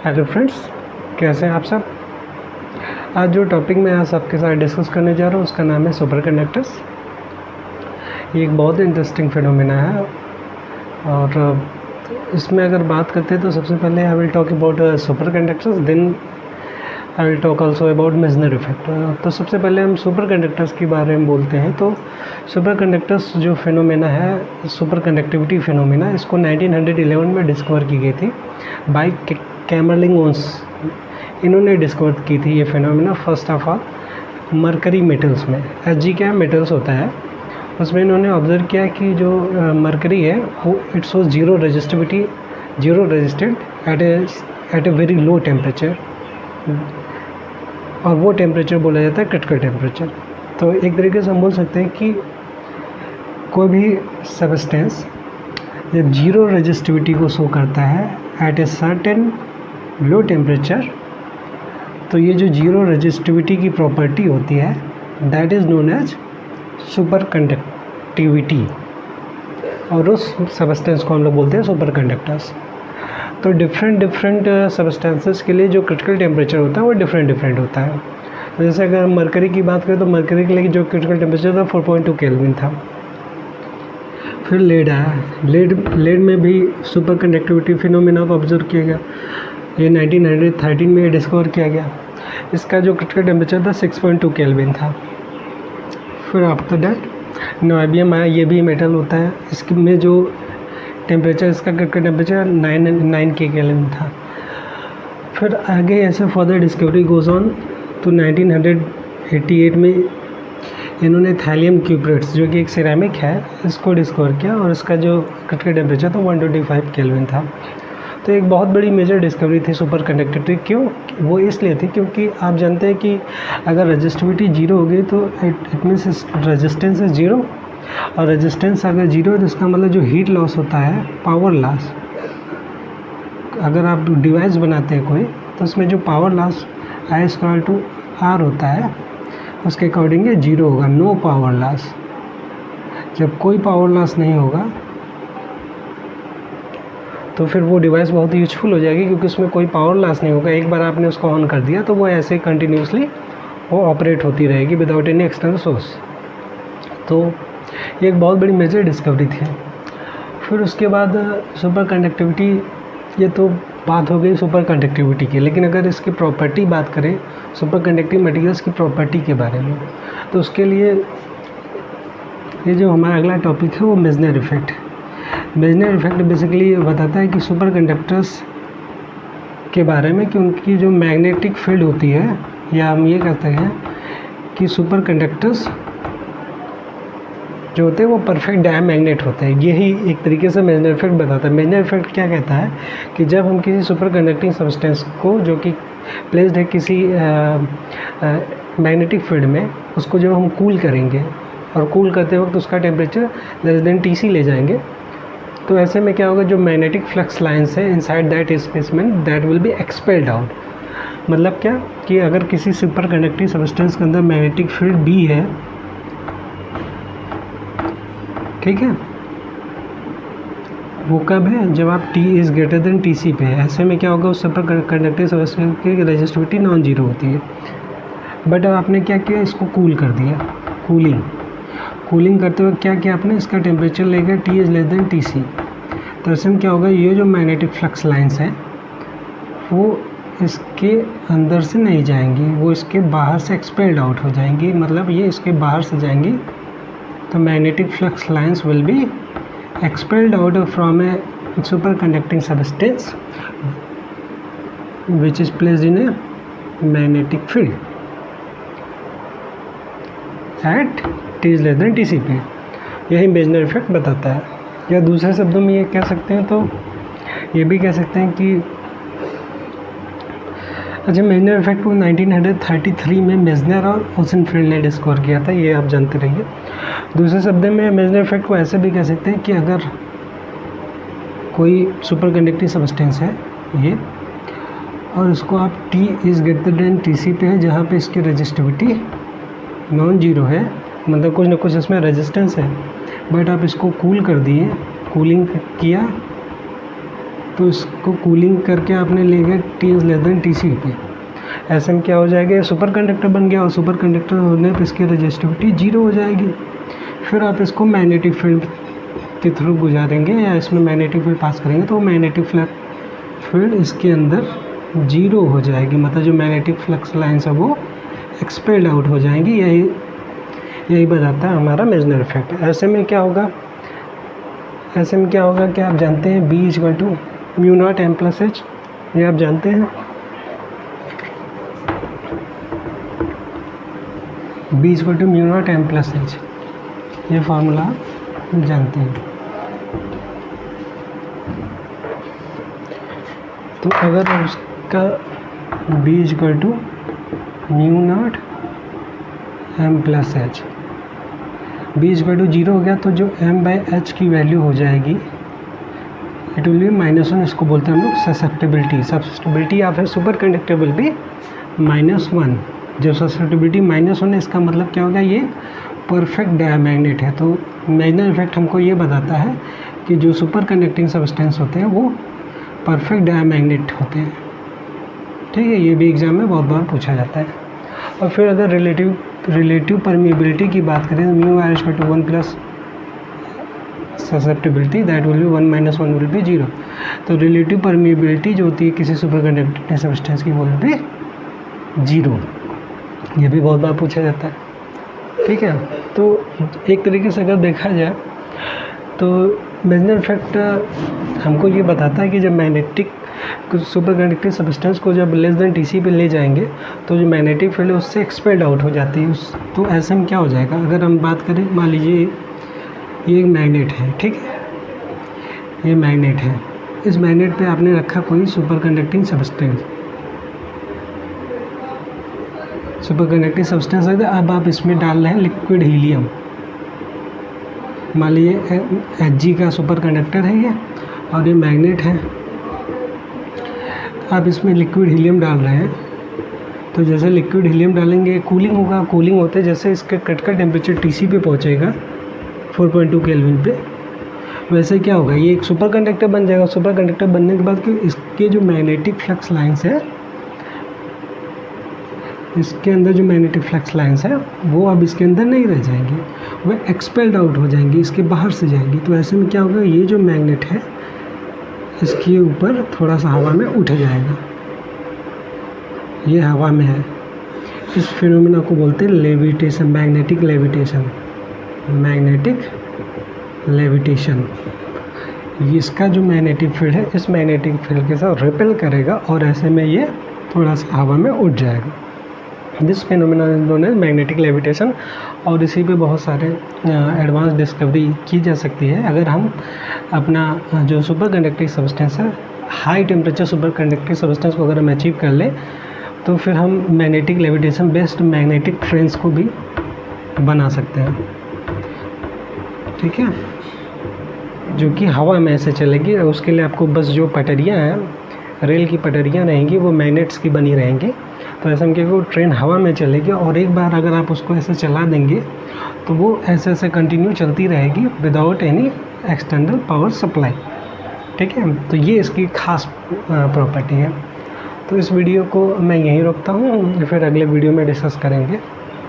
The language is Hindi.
हेलो फ्रेंड्स, कैसे हैं आप सब। आज जो टॉपिक मैं आज आपके साथ डिस्कस करने जा रहा हूँ उसका नाम है सुपर कंडक्टर्स। ये एक बहुत इंटरेस्टिंग फिनोमेना है और इसमें अगर बात करते हैं तो सबसे पहले I will talk about superconductors, then I will talk also about Meissner effect. तो सबसे पहले हम सुपर कंडक्टर्स के बारे में बोलते हैं। तो सुपर कंडक्टर्स जो फिनोमेना है, सुपर कंडक्टिविटी फिनोमेना, इसको 1911 में डिस्कवर की गई थी बाय कैमरलिंग ओन्स। इन्होंने डिस्कवर की थी ये phenomena first of all mercury metals में। Hg क्या मेटल्स होता है, उसमें इन्होंने ऑब्जर्व किया कि जो मरकरी है वो it shows zero resistivity, zero resistant at a very low temperature, और वो टेम्परेचर बोला जाता है क्रिटिकल टेम्परेचर। तो एक तरीके से हम बोल सकते हैं कि कोई भी सब्सटेंस जब जीरो रेजिस्टिविटी को शो करता है at a certain low temperature, तो ये जो जीरो रेजिस्टिविटी की प्रॉपर्टी होती है that is known as superconductivity, और उस सब्सटेंस को हम लोग बोलते हैं सुपर कंडक्टर्स। तो डिफरेंट सब्सटेंसेस के लिए जो क्रिटिकल टेम्परेचर होता है वो डिफरेंट होता है। तो जैसे अगर मरकरी की बात करें तो मरकरी के लिए जो क्रिटिकल टेम्परेचर था 4.2 केल्विन था। फिर लेड आया, लेड में भी सुपर कंडक्टिविटी फिनोमेना को ऑब्जर्व किया गया। ये 1913 में ये डिस्कवर किया गया। इसका जो क्रिटिकल टेम्परेचर था 6.2 केल्विन था। फिर आफ्टर दैट नोएबियम आया, ये भी मेटल होता है। इसमें जो टेम्परेचर, इसका क्रिटिकल टेम्परेचर 9 के केल्विन था। फिर आगे ऐसे फर्दर डिस्कवरी गोज ऑन तो 1988 में इन्होंने थैलियम क्यूप्रेट्स, जो कि एक सिरेमिक है, इसको डिस्कवर किया और इसका जो क्रिटिकल टेम्परेचर था 125 केल्विन था। तो एक बहुत बड़ी मेजर डिस्कवरी थी सुपर कंडक्टिविटी। क्यों? वो इसलिए थी क्योंकि आप जानते हैं कि अगर रेजिस्टिविटी जीरो हो गई तो it means resistance is zero, और रेजिस्टेंस अगर जीरो है तो इसका मतलब जो हीट लॉस होता है, पावर लॉस, अगर आप डिवाइस बनाते हैं कोई तो उसमें जो पावर लॉस I/R होता है उसके अकॉर्डिंग ये जीरो होगा, नो पावर लॉस। जब कोई पावर लॉस नहीं होगा तो फिर वो डिवाइस बहुत यूजफुल हो जाएगी, क्योंकि उसमें कोई पावर लॉस नहीं होगा। एक बार आपने उसको ऑन कर दिया तो वो ऐसे कंटिन्यूसली वो ऑपरेट होती रहेगी विदाउट एनी एक्सटर्नल सोर्स। तो ये एक बहुत बड़ी मेजर डिस्कवरी थी। फिर उसके बाद सुपर कंडक्टिविटी, ये तो बात हो गई सुपर कंडक्टिविटी की, लेकिन अगर इसकी प्रॉपर्टी बात करें, सुपर कंडक्टिव मटेरियल्स की प्रॉपर्टी के बारे में, तो उसके लिए ये जो हमारा अगला टॉपिक है वो Meissner effect. Meissner effect basically बताता है कि सुपर कंडक्टर्स के बारे में कि उनकी जो मैग्नेटिक फील्ड होती है, या हम ये कहते हैं कि सुपर कंडक्टर्स जो होते हैं वो परफेक्ट डायमैग्नेट होते हैं। यही एक तरीके से मेसनर इफेक्ट बताता है। मेसनर इफेक्ट क्या कहता है कि जब हम किसी सुपर कंडक्टिंग सब्सटेंस को, जो कि प्लेस्ड है किसी मैग्नेटिक फील्ड में, उसको जब हम कूल करेंगे और कूल करते वक्त उसका टेम्परेचर लेस देन Tc ले जाएंगे, तो ऐसे में क्या होगा, जो मैग्नेटिक फ्लक्स लाइन्स है inside that specimen that will be expelled out. मतलब क्या कि अगर किसी सुपर कंडक्टिंग सब्सटेंस के अंदर मैग्नेटिक फील्ड भी है, ठीक है, वो कब है, जब आप T is greater than Tc पे है। ऐसे में क्या होगा, उस सुपर कंडक्टिव सब्सटेंस की रेजिस्टिविटी नॉन जीरो होती है। बट अब आपने क्या किया, इसको कूल कर दिया। कूलिंग करते हुए क्या किया आपने, इसका टेम्परेचर लेकर T is less than Tc। तो ऐसे में क्या होगा, ये जो मैग्नेटिक फ्लक्स लाइन्स हैं वो इसके अंदर से नहीं जाएंगी, वो इसके बाहर से एक्सपेल्ड आउट हो जाएंगी। मतलब ये इसके बाहर से जाएंगी, तो magnetic flux lines will be expelled out from a superconducting substance which is placed in a magnetic field at T is less than Tc पे। यही मेसनर इफेक्ट बताता है। या दूसरे शब्दों में ये कह सकते हैं, तो ये भी कह सकते हैं कि अच्छा, मेसनर इफेक्ट को 1933 में मेसनर और रोसेनफील्ड ने डिस्कवर किया था, ये आप जानते रहिए। दूसरे शब्द में मेसनर इफेक्ट को ऐसे भी कह सकते हैं कि अगर कोई सुपर कंडक्टिंग सब्सटेंस है ये, और इसको आप T is greater than Tc पे है, जहाँ पे इसकी रेजिस्टिविटी नॉन जीरो है, मतलब कुछ ना कुछ इसमें रेजिस्टेंस है, बट आप इसको कूल कर दिए, कूलिंग किया तो इसको कूलिंग करके आपने ले गए T is less than TC पे, ऐसे में क्या हो जाएगा, सुपर कंडक्टर बन गया और सुपर कंडक्टर होने पर इसकी रजिस्टिविटी 0 हो जाएगी। फिर आप इसको मैग्नेटिक फील्ड के थ्रू गुजारेंगे या इसमें मैग्नेटिक फील्ड पास करेंगे तो मैग्नेटिक फील्ड इसके अंदर 0 हो जाएगी, मतलब जो मैग्नेटिक फ्लक्स लाइन्स है वो एक्सपेल्ड आउट हो जाएंगी। यही बताता है हमारा मेजनर इफेक्ट। ऐसे में क्या होगा कि आप जानते हैं B equal to mu naught M plus H, ये आप जानते हैं। B equal to mu naught M plus H, ये फार्मूला जानते हैं। तो अगर उसका B equal to mu naught M plus H, B equal to 0 हो गया तो जो M/H की वैल्यू हो जाएगी इट विल बी -1, इसको बोलते हैं हम लोग ससेप्टिबिलिटी या फिर सुपर कंडक्टेबल भी -1। जब ससेप्टिबिलिटी -1 है इसका मतलब क्या होगा, ये परफेक्ट डायमैग्नेट है। तो मैग्नेटिक इफेक्ट हमको ये बताता है कि जो सुपर कंडक्टिंग सब्सटेंस होते हैं वो परफेक्ट डायमैग्नेट होते हैं। ठीक है, ये भी एग्जाम में बहुत बार पूछा जाता है। और फिर अगर रिलेटिव परमिएबिलिटी की बात करें तो mu r equal to 1 plus susceptibility that will be 1 - 1 will be 0। तो रिलेटिव परमिएबिलिटी जो होती है किसी सुपर कंडक्टिंग सब्सटेंस की वो विल बी 0। ये भी बहुत बार पूछा जाता है। ठीक है, तो एक तरीके से अगर देखा जाए तो मेजनर इफेक्ट हमको ये बताता है कि जब मैग्नेटिक सुपर कंडक्टिंग सब्सटेंस को जब लेस देन TC पे ले जाएंगे तो जो मैग्नेटिक फील्ड है उससे एक्सपेल्ड आउट हो जाती है। तो ऐसे में क्या हो जाएगा, अगर हम बात करें, मान लीजिए ये एक मैग्नेट है, ठीक है, ये मैग्नेट है, इस मैग्नेट पे आपने रखा कोई सुपर कंडक्टिंग सब्सटेंस है। अब आप इसमें डाल रहे हैं लिक्विड हीलियम, मान लीजिए Hg का सुपर कंडक्टर है ये और ये मैग्नेट है। आप इसमें लिक्विड हीलियम डाल रहे हैं तो जैसे लिक्विड हीलियम डालेंगे कूलिंग होगा, कूलिंग होते जैसे इसके क्रिटिकल टेम्परेचर TC पे पहुंचेगा 4.2 केल्विन पे, वैसे क्या होगा, ये एक सुपर कंडक्टर बन जाएगा। सुपर कंडक्टर बनने के बाद इसके जो मैग्नेटिक फ्लक्स लाइन्स है, इसके अंदर जो मैग्नेटिक फ्लक्स लाइन्स है वो अब इसके अंदर नहीं रह जाएंगी, वह एक्सपेल्ड आउट हो जाएंगी, इसके बाहर से जाएंगी। तो ऐसे में क्या होगा, ये जो मैग्नेट है इसके ऊपर थोड़ा सा हवा में उठ जाएगा, ये हवा में है। इस फिनोमेना को बोलते हैं लेविटेशन, मैग्नेटिक लेविटेशन। इसका जो मैग्नेटिक फील्ड है इस मैग्नेटिक फील्ड के साथ रिपेल करेगा और ऐसे में ये थोड़ा सा हवा में उठ जाएगा। This phenomena is known as magnetic levitation. और इसी पे बहुत सारे एडवांस डिस्कवरी की जा सकती है। अगर हम अपना जो सुपर कंडक्टिव सब्सटेंस है, high temperature super conductive substance को अगर हम अचीव कर लें तो फिर हम magnetic levitation based magnetic trains को भी बना सकते हैं। ठीक है, जो कि हवा में ऐसे चलेगी। उसके लिए आपको बस जो पटरियाँ हैं, रेल की पटरियाँ रहेंगी वो मैग्नेट्स की बनी रहेंगी। तो ऐसा कि वो ट्रेन हवा में चलेगी और एक बार अगर आप उसको ऐसे चला देंगे तो वो ऐसे ऐसे कंटिन्यू चलती रहेगी without any external power supply. ठीक है, तो ये इसकी खास प्रॉपर्टी है। तो इस वीडियो को मैं यहीं रोकता हूँ, फिर अगले वीडियो में डिस्कस करेंगे।